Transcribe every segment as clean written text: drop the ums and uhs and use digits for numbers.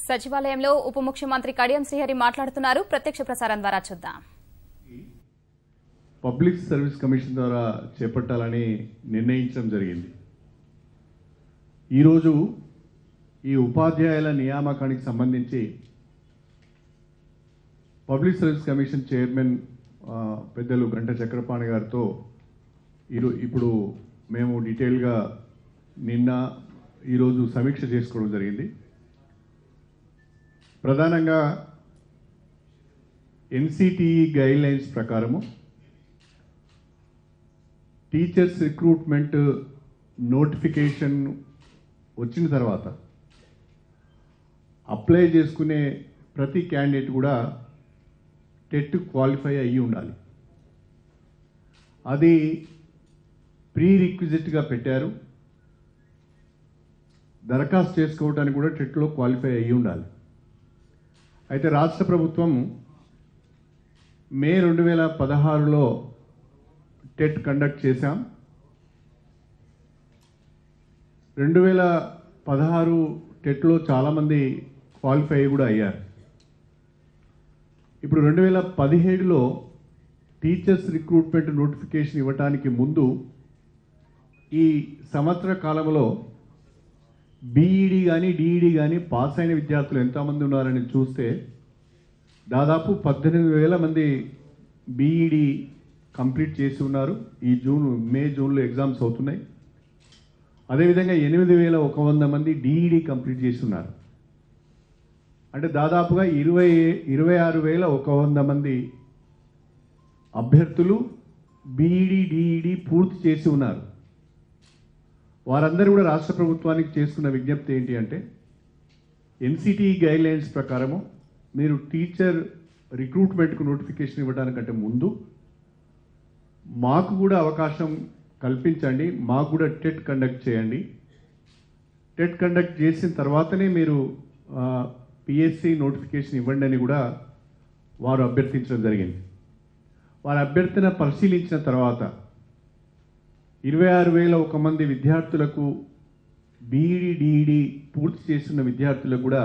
సచివాలయంలో ఉప ముఖ్యమంత్రి కడియం శ్రీహరి మాట్లాడుతున్నారు. ప్రత్యక్ష ప్రసారం ద్వారా చూద్దాం. పబ్లిక్ సర్వీస్ కమిషన్ ద్వారా చేపట్టాలని నిర్ణయించడం జరిగింది. ఈరోజు ఈ ఉపాధ్యాయుల నియామకానికి సంబంధించి పబ్లిక్ సర్వీస్ కమిషన్ చైర్మన్ పెద్దలు గంట చక్రపాణి గారితో ఇప్పుడు మేము డీటెయిల్గా నిన్న ఈరోజు సమీక్ష చేసుకోవడం జరిగింది. ప్రధానంగా ఎన్సిటిఈ గైడ్లైన్స్ ప్రకారము టీచర్స్ రిక్రూట్మెంట్ నోటిఫికేషన్ వచ్చిన తర్వాత అప్లై చేసుకునే ప్రతి క్యాండిడేట్ కూడా టెట్ క్వాలిఫై అయ్యి ఉండాలి. అది ప్రీ రిక్విజిట్గా పెట్టారు. దరఖాస్తు చేసుకోవడానికి కూడా టెట్లో క్వాలిఫై అయ్యి ఉండాలి. అయితే రాష్ట్ర ప్రభుత్వం మే 2016లో టెట్ కండక్ట్ చేశాం. 2016 టెట్లో చాలామంది క్వాలిఫై కూడా అయ్యారు. ఇప్పుడు 2017లో టీచర్స్ రిక్రూట్మెంట్ నోటిఫికేషన్ ఇవ్వడానికి ముందు ఈ సంవత్సర కాలంలో బీఈడి కానీ డిఈడి కానీ పాస్ అయిన విద్యార్థులు ఎంతమంది ఉన్నారని చూస్తే దాదాపు 18,000 మంది బీఈడి కంప్లీట్ చేసి ఉన్నారు. ఈ మే జూన్లో ఎగ్జామ్స్ అవుతున్నాయి. అదేవిధంగా 8,100 మంది డిఈడి కంప్లీట్ చేసి ఉన్నారు. అంటే దాదాపుగా 26,100 మంది అభ్యర్థులు బీఈడి డిఈడి పూర్తి చేసి ఉన్నారు. వారందరూ కూడా రాష్ట్ర ప్రభుత్వానికి చేస్తున్న విజ్ఞప్తి ఏంటి అంటే ఎన్సిటిఈ గైడ్లైన్స్ ప్రకారము మీరు టీచర్ రిక్రూట్మెంట్కు నోటిఫికేషన్ ఇవ్వడానికంటే ముందు మాకు కూడా అవకాశం కల్పించండి, మాకు కూడా టెట్ కండక్ట్ చేయండి. టెట్ కండక్ట్ చేసిన తర్వాతనే మీరు పిఎస్సి నోటిఫికేషన్ ఇవ్వండి అని కూడా వారు అభ్యర్థించడం జరిగింది. వారి అభ్యర్థన పరిశీలించిన తర్వాత 26,001 మంది విద్యార్థులకు బీఈడి డిఈడి పూర్తి చేస్తున్న విద్యార్థులకు కూడా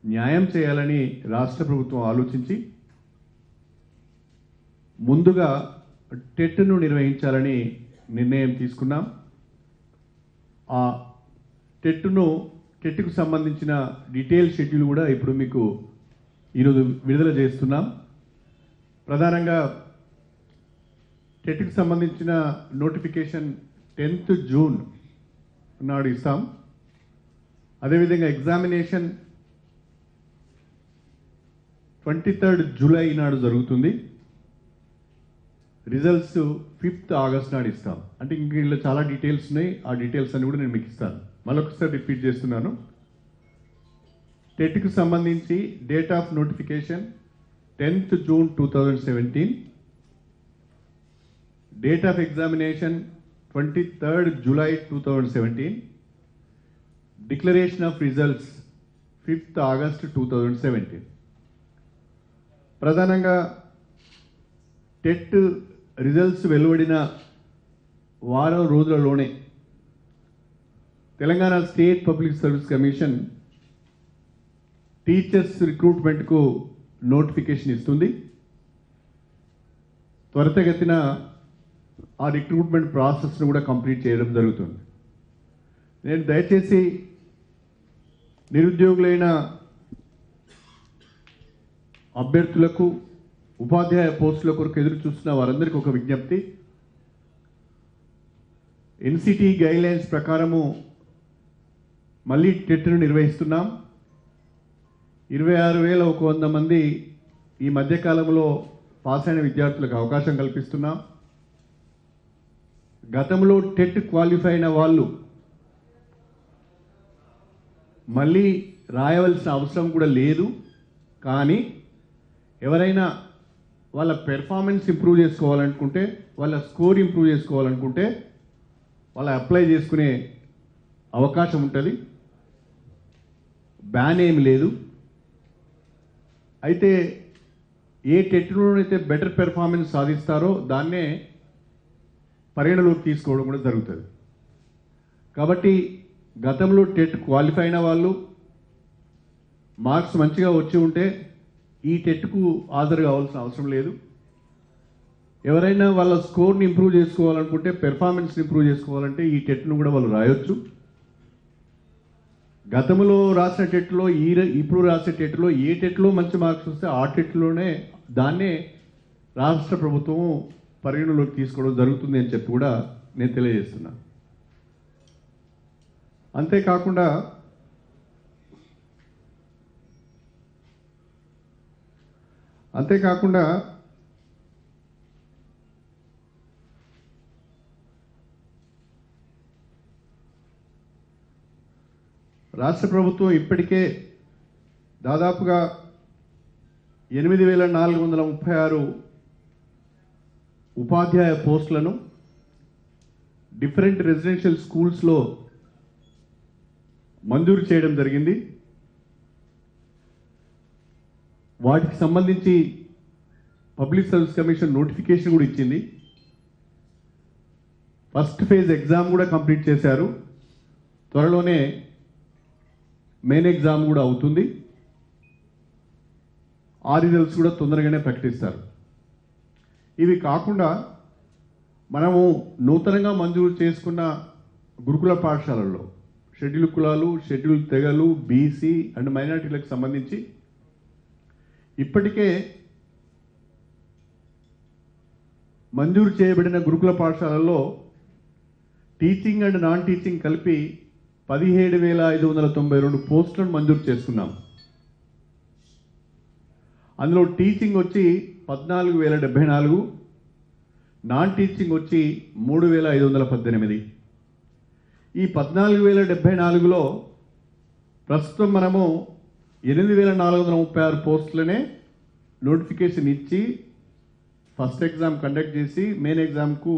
న్యాయం చేయాలని రాష్ట్ర ప్రభుత్వం ఆలోచించి ముందుగా టెట్ను నిర్వహించాలని నిర్ణయం తీసుకున్నాం. ఆ టెట్కు సంబంధించిన డీటెయిల్ షెడ్యూల్ కూడా ఇప్పుడు మీకు ఈరోజు విడుదల చేస్తున్నాం. ప్రధానంగా టెట్కి సంబంధించిన నోటిఫికేషన్ 10th జూన్ నాడు ఇస్తాం. అదేవిధంగా ఎగ్జామినేషన్ 23rd జూలై నాడు జరుగుతుంది. రిజల్ట్స్ 5th ఆగస్ట్ నాడు ఇస్తాం. అంటే ఇంక ఇందులో చాలా డీటెయిల్స్ ఉన్నాయి. ఆ డీటెయిల్స్ అన్ని కూడా నేను మీకు ఇస్తాను. మరొకసారి రిపీట్ చేస్తున్నాను. టెట్కి సంబంధించి date of notification 10th June 2017, date of examination 23rd July 2017, declaration of results 5th August 2017. ప్రధానంగా టెట్ రిజల్ట్స్ వెలువడిన వారం రోజులలోనే Telangana state public service commission teachers రిక్రూట్మెంట్కు నోటిఫికేషన్ ఇస్తుంది. త్వరితగతిన ఆ రిక్రూట్మెంట్ ప్రాసెస్ను కూడా కంప్లీట్ చేయడం జరుగుతుంది. నేను దయచేసి నిరుద్యోగులైన అభ్యర్థులకు ఉపాధ్యాయ పోస్టుల కొరకు ఎదురు చూస్తున్న వారందరికీ ఒక విజ్ఞప్తి. ఎన్సిటిఈ గైడ్లైన్స్ ప్రకారము మళ్ళీ టెట్ను నిర్వహిస్తున్నాం. 26,100 మంది ఈ మధ్యకాలంలో పాస్ అయిన విద్యార్థులకు అవకాశం కల్పిస్తున్నాం. గతంలో టెట్ క్వాలిఫై అయిన వాళ్ళు మళ్ళీ రాయవలసిన అవసరం కూడా లేదు. కానీ ఎవరైనా వాళ్ళ పెర్ఫార్మెన్స్ ఇంప్రూవ్ చేసుకోవాలనుకుంటే, వాళ్ళ స్కోర్ ఇంప్రూవ్ చేసుకోవాలనుకుంటే వాళ్ళ అప్లై చేసుకునే అవకాశం ఉంటుంది. బ్యాన్ ఏమి లేదు. అయితే ఏ టెట్లోనైతే బెటర్ పెర్ఫార్మెన్స్ సాధిస్తారో దాన్నే పరిగణలోకి తీసుకోవడం కూడా జరుగుతుంది. కాబట్టి గతంలో టెట్ క్వాలిఫై అయిన వాళ్ళు మార్క్స్ మంచిగా వచ్చి ఉంటే ఈ టెట్కు హాజరు కావాల్సిన అవసరం లేదు. ఎవరైనా వాళ్ళ స్కోర్ని ఇంప్రూవ్ చేసుకోవాలనుకుంటే, పెర్ఫార్మెన్స్ని ఇంప్రూవ్ చేసుకోవాలంటే ఈ టెట్ను కూడా వాళ్ళు రాయొచ్చు. గతంలో రాసిన టెట్లో ఇప్పుడు రాసే టెట్లో ఏ టెట్లో మంచి మార్క్స్ వస్తే ఆ టెట్లోనే దాన్నే రాష్ట్ర ప్రభుత్వం పరిగణలోకి తీసుకోవడం జరుగుతుంది అని చెప్పి కూడా నేను తెలియజేస్తున్నా. అంతేకాకుండా రాష్ట్ర ప్రభుత్వం ఇప్పటికే దాదాపుగా 8,436 ఉపాధ్యాయ పోస్టులను డిఫరెంట్ రెసిడెన్షియల్ స్కూల్స్లో మంజూరు చేయడం జరిగింది. వాటికి సంబంధించి పబ్లిక్ సర్వీస్ కమిషన్ నోటిఫికేషన్ కూడా ఇచ్చింది. ఫస్ట్ ఫేజ్ ఎగ్జామ్ కూడా కంప్లీట్ చేశారు. త్వరలోనే మెయిన్ ఎగ్జామ్ కూడా అవుతుంది. ఆ రిజల్ట్స్ కూడా తొందరగానే ప్రకటిస్తారు. ఇవి కాకుండా మనము నూతనంగా మంజూరు చేసుకున్న గురుకుల పాఠశాలల్లో షెడ్యూల్ కులాలు, షెడ్యూల్ తెగలు, బీసీ అండ్ మైనారిటీలకు సంబంధించి ఇప్పటికే మంజూరు చేయబడిన గురుకుల పాఠశాలల్లో టీచింగ్ అండ్ నాన్ టీచింగ్ కలిపి 17,592 పోస్టులను మంజూరు చేసుకున్నాం. అందులో టీచింగ్ వచ్చి 14,074, నాన్ టీచింగ్ వచ్చి 3,518. ఈ 14,074లో ప్రస్తుతం మనము 8,436 పోస్టులనే నోటిఫికేషన్ ఇచ్చి ఫస్ట్ ఎగ్జామ్ కండక్ట్ చేసి మెయిన్ ఎగ్జామ్కు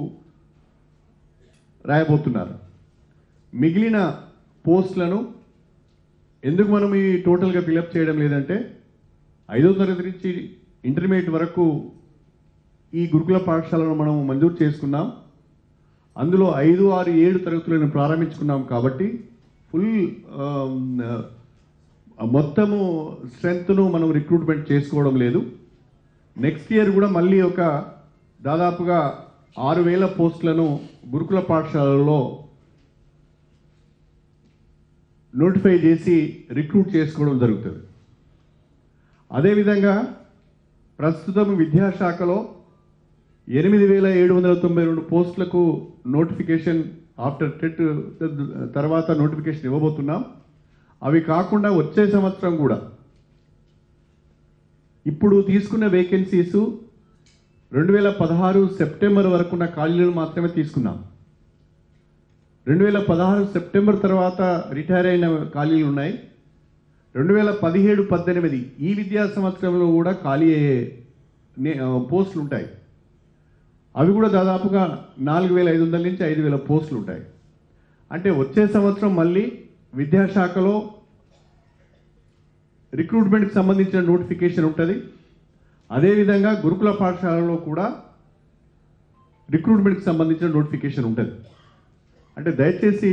రాయబోతున్నారు. మిగిలిన పోస్టులను ఎందుకు మనం ఈ టోటల్గా ఫిలప్ చేయడం లేదంటే 5వ తరగతి నుంచి ఇంటర్మీడియట్ వరకు ఈ గురుకుల పాఠశాలను మనం మంజూరు చేసుకున్నాం. అందులో 5, 6, 7 తరగతులను ప్రారంభించుకున్నాం కాబట్టి ఫుల్ మొత్తము స్ట్రెంగ్త్ను మనం రిక్రూట్మెంట్ చేసుకోవడం లేదు. నెక్స్ట్ ఇయర్ కూడా మళ్ళీ ఒక దాదాపుగా 6,000 పోస్టులను గురుకుల పాఠశాలల్లో నోటిఫై చేసి రిక్రూట్ చేసుకోవడం జరుగుతుంది. అదేవిధంగా ప్రస్తుతం విద్యాశాఖలో 8,792 పోస్టులకు నోటిఫికేషన్ ఆఫ్టర్ టెట్ తర్వాత నోటిఫికేషన్ ఇవ్వబోతున్నాం. అవి కాకుండా వచ్చే సంవత్సరం కూడా ఇప్పుడు తీసుకున్న వేకెన్సీసు 2016 సెప్టెంబర్ వరకున్న ఖాళీలను మాత్రమే తీసుకున్నాం. 2016 సెప్టెంబర్ తర్వాత రిటైర్ అయిన ఖాళీలు ఉన్నాయి. 2017-18 ఈ విద్యా సంవత్సరంలో కూడా ఖాళీ అయ్యే పోస్టులు ఉంటాయి. అవి కూడా దాదాపుగా 4,500 నుంచి 5,000 పోస్టులు ఉంటాయి. అంటే వచ్చే సంవత్సరం మళ్ళీ విద్యాశాఖలో రిక్రూట్మెంట్కి సంబంధించిన నోటిఫికేషన్ ఉంటుంది. అదేవిధంగా గురుకుల పాఠశాలలో కూడా రిక్రూట్మెంట్కి సంబంధించిన నోటిఫికేషన్ ఉంటుంది. అంటే దయచేసి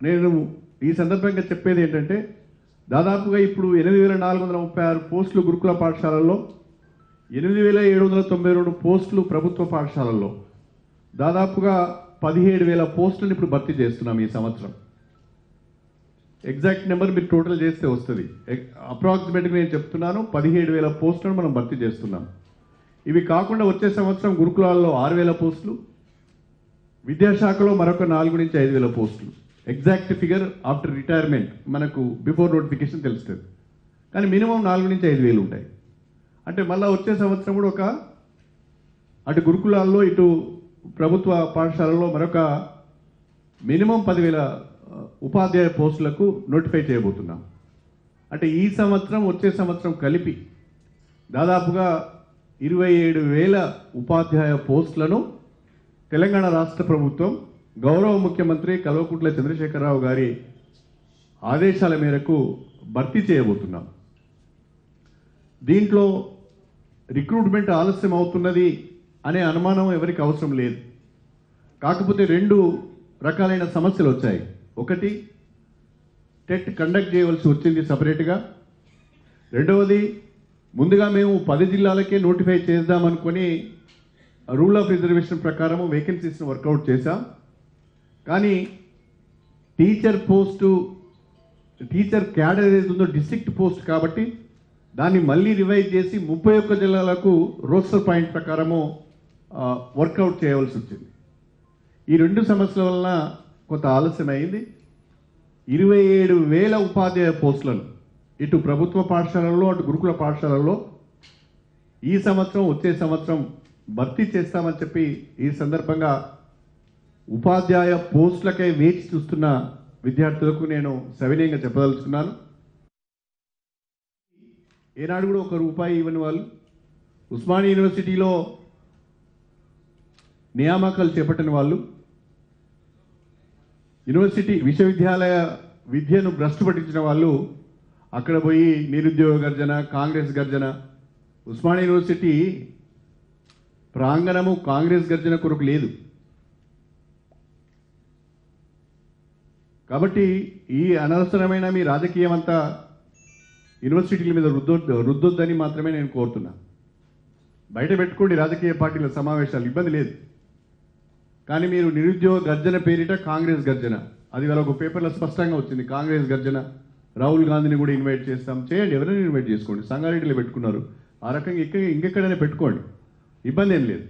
నేను ఈ సందర్భంగా చెప్పేది ఏంటంటే దాదాపుగా ఇప్పుడు 8,436 పోస్టులు గురుకుల పాఠశాలల్లో, 8,792 పోస్టులు ప్రభుత్వ పాఠశాలల్లో, దాదాపుగా 17,000 పోస్టులను ఇప్పుడు భర్తీ చేస్తున్నాం ఈ సంవత్సరం. ఎగ్జాక్ట్ నెంబర్ మీరు టోటల్ చేస్తే వస్తుంది. అప్రాక్సిమేట్గా నేను చెప్తున్నాను 17,000 పోస్టులను మనం భర్తీ చేస్తున్నాం. ఇవి కాకుండా వచ్చే సంవత్సరం గురుకులాల్లో 6,000 పోస్టులు, విద్యాశాఖలో మరొక 4 నుంచి 5,000 పోస్టులు. ఎగ్జాక్ట్ ఫిగర్ ఆఫ్టర్ రిటైర్మెంట్ మనకు బిఫోర్ నోటిఫికేషన్ తెలుస్తుంది. కానీ మినిమం 4 నుంచి 5,000 ఉంటాయి. అంటే మళ్ళీ వచ్చే సంవత్సరం కూడా ఒక అటు గురుకులాల్లో ఇటు ప్రభుత్వ పాఠశాలలో మరొక మినిమం 10,000 ఉపాధ్యాయ పోస్టులకు నోటిఫై చేయబోతున్నాం. అంటే ఈ సంవత్సరం వచ్చే సంవత్సరం కలిపి దాదాపుగా 27,000 ఉపాధ్యాయ పోస్టులను తెలంగాణ రాష్ట్ర ప్రభుత్వం గౌరవ ముఖ్యమంత్రి కల్వకుంట్ల చంద్రశేఖరరావు గారి ఆదేశాల మేరకు భర్తీ చేయబోతున్నాం. దీంట్లో రిక్రూట్మెంట్ ఆలస్యం అవుతున్నది అనే అనుమానం ఎవరికి అవసరం లేదు. కాకపోతే 2 రకాలైన సమస్యలు వచ్చాయి. ఒకటి, టెట్ కండక్ట్ చేయవలసి వచ్చింది సపరేట్గా. రెండవది, ముందుగా మేము 10 జిల్లాలకే నోటిఫై చేద్దామనుకొని రూల్ ఆఫ్ రిజర్వేషన్ ప్రకారం వేకెన్సీస్ని వర్కౌట్ చేశాం. కానీ టీచర్ క్యాడర్ ఏదైతే ఉందో డిస్ట్రిక్ట్ పోస్ట్ కాబట్టి దాన్ని మళ్ళీ రివైజ్ చేసి 31 జిల్లాలకు రోస్టర్ పాయింట్ ప్రకారము వర్కౌట్ చేయవలసి వచ్చింది. ఈ 2 సమస్యల వలన కొంత ఆలస్యం అయింది. 27,000 ఉపాధ్యాయ పోస్టులను ఇటు ప్రభుత్వ పాఠశాలల్లో అటు గురుకుల పాఠశాలల్లో ఈ సంవత్సరం వచ్చే సంవత్సరం భర్తీ చేస్తామని చెప్పి ఈ సందర్భంగా ఉపాధ్యాయ పోస్టులకై వేచి చూస్తున్న విద్యార్థులకు నేను సవినయంగా చెప్పదలుచుకున్నాను. ఏనాడు కూడా 1 రూపాయి ఇవ్వని వాళ్ళు ఉస్మానియా యూనివర్సిటీలో నియామకాలు చేపట్టిన వాళ్ళు, విశ్వవిద్యాలయ విద్యను భ్రష్టు పట్టించిన వాళ్ళు అక్కడ పోయి నిరుద్యోగ గర్జన, కాంగ్రెస్ గర్జన. ఉస్మానియా యూనివర్సిటీ ప్రాంగణము కాంగ్రెస్ గర్జన కొరకు లేదు. కాబట్టి ఈ అనవసరమైన మీ రాజకీయం అంతా యూనివర్సిటీల మీద రుద్దొద్దని మాత్రమే నేను కోరుతున్నా. బయట పెట్టుకోండి రాజకీయ పార్టీల సమావేశాలు, ఇబ్బంది లేదు. కానీ మీరు నిరుద్యోగ గర్జన పేరిట కాంగ్రెస్ గర్జన, అది వాళ్ళ ఒక పేపర్లో స్పష్టంగా వచ్చింది. కాంగ్రెస్ గర్జన, రాహుల్ గాంధీని కూడా ఇన్వైట్ చేస్తాం, చేయండి, ఎవరైనా ఇన్వైట్ చేసుకోండి. సంగారెడ్డిలో పెట్టుకున్నారు, ఆ రకంగా ఇంకెక్కడైనా పెట్టుకోండి, ఇబ్బంది ఏం లేదు.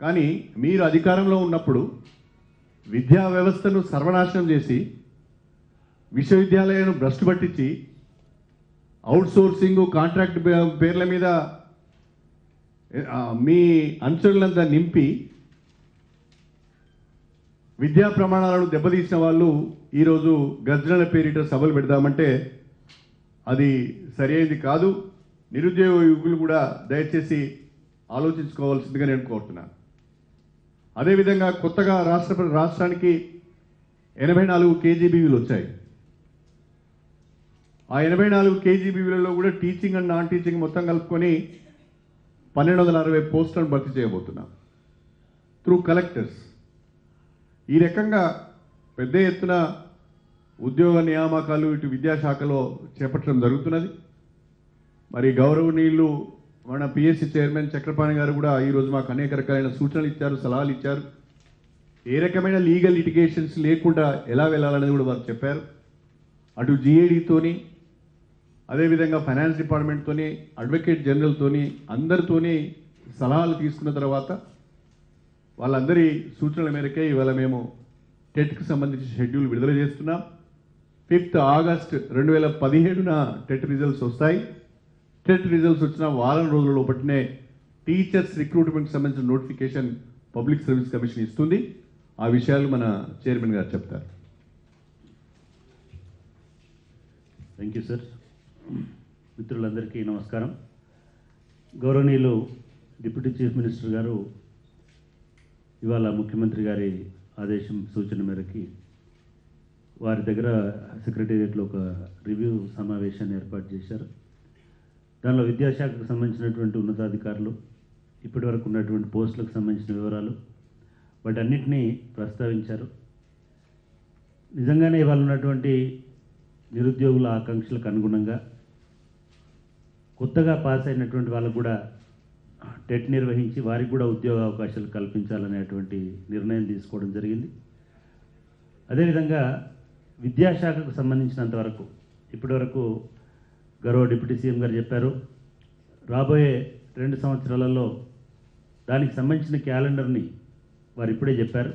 కానీ మీరు అధికారంలో ఉన్నప్పుడు విద్యా వ్యవస్థను సర్వనాశనం చేసి విశ్వవిద్యాలయాలను భ్రష్టు పట్టించి అవుట్సోర్సింగ్ కాంట్రాక్ట్ పేర్ల మీద మీ అనుచరులంతా నింపి విద్యా ప్రమాణాలను దెబ్బతీసిన వాళ్ళు ఈరోజు గర్జనల పేరిట సభలు పెడదామంటే అది సరైనది కాదు. నిరుద్యోగ యువకులు కూడా దయచేసి ఆలోచించుకోవాల్సిందిగా నేను కోరుతున్నాను. అదేవిధంగా కొత్తగా రాష్ట్రానికి 84 కేజీబీవీలు వచ్చాయి. ఆ 84 కేజీబీవీలలో కూడా టీచింగ్ అండ్ నాన్ టీచింగ్ మొత్తం కలుపుకొని 1260 పోస్టులను భర్తీ చేయబోతున్నాం త్రూ కలెక్టర్స్. ఈ రకంగా పెద్ద ఎత్తున ఉద్యోగ నియామకాలు ఇటు విద్యాశాఖలో చేపట్టడం జరుగుతున్నది. మరి గౌరవనీయులు మన పిఎస్సి చైర్మన్ చక్రపాణి గారు కూడా ఈరోజు మాకు అనేక రకాలైన సూచనలు ఇచ్చారు, సలహాలు ఇచ్చారు. ఏ రకమైన లీగల్ లిటిగేషన్స్ లేకుండా ఎలా వెళ్ళాలనేది కూడా వారు చెప్పారు. అటు జిఏడితోని, అదేవిధంగా ఫైనాన్స్ డిపార్ట్మెంట్తోని, అడ్వకేట్ జనరల్తోని, అందరితోని సలహాలు తీసుకున్న తర్వాత వాళ్ళందరి సూచనల మేరకే ఇవాళ మేము టెట్కి సంబంధించి షెడ్యూల్ విడుదల చేస్తున్నాం. 5th ఆగస్ట్ 2017న టెట్ రిజల్ట్స్ వస్తాయి. టెట్ రిజల్ట్స్ వచ్చిన వారం రోజుల లోపటినే టీచర్స్ రిక్రూట్మెంట్కి సంబంధించిన నోటిఫికేషన్ పబ్లిక్ సర్వీస్ కమిషన్ ఇస్తుంది. ఆ విషయాలు మన చైర్మన్ గారు చెప్తారు. Thank you sir. మిత్రులందరికీ నమస్కారం. గౌరవనీయులు డిప్యూటీ చీఫ్ మినిస్టర్ గారు ఇవాళ ముఖ్యమంత్రి గారి ఆదేశం సూచన మేరకి వారి దగ్గర సెక్రటేరియట్లో ఒక రివ్యూ సమావేశాన్ని ఏర్పాటు చేశారు. దానిలో విద్యాశాఖకు సంబంధించినటువంటి ఉన్నతాధికారులు, ఇప్పటి వరకు ఉన్నటువంటి పోస్టులకు సంబంధించిన వివరాలు, వాటన్నిటినీ ప్రస్తావించారు. నిజంగానే ఇవాళ ఉన్నటువంటి నిరుద్యోగుల ఆకాంక్షలకు అనుగుణంగా కొత్తగా పాస్ అయినటువంటి వాళ్ళకు కూడా టెట్ నిర్వహించి వారికి కూడా ఉద్యోగ అవకాశాలు కల్పించాలనేటువంటి నిర్ణయం తీసుకోవడం జరిగింది. అదేవిధంగా విద్యాశాఖకు సంబంధించినంత వరకు ఇప్పటివరకు గౌరవ డిప్యూటీ సీఎం గారు చెప్పారు, రాబోయే 2 సంవత్సరాలలో దానికి సంబంధించిన క్యాలెండర్ని వారు ఇప్పుడే చెప్పారు.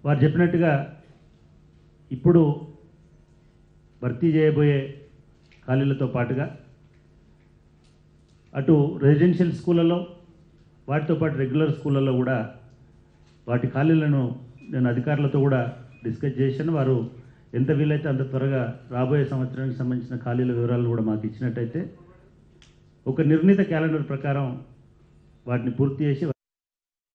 వారు చెప్పినట్టుగా ఇప్పుడు భర్తీ చేయబోయే ఖాళీలతో పాటుగా అటు రెసిడెన్షియల్ స్కూళ్ళలో వాటితో పాటు రెగ్యులర్ స్కూళ్ళలో కూడా వాటి ఖాళీలను నేను అధికారులతో కూడా డిస్కస్ చేశాను. వారు ఎంత వీలైతే అంత త్వరగా రాబోయే సంవత్సరానికి సంబంధించిన ఖాళీల వివరాలు కూడా మాకు ఇచ్చినట్టయితే ఒక నిర్ణీత క్యాలెండర్ ప్రకారం వాటిని పూర్తి చేసి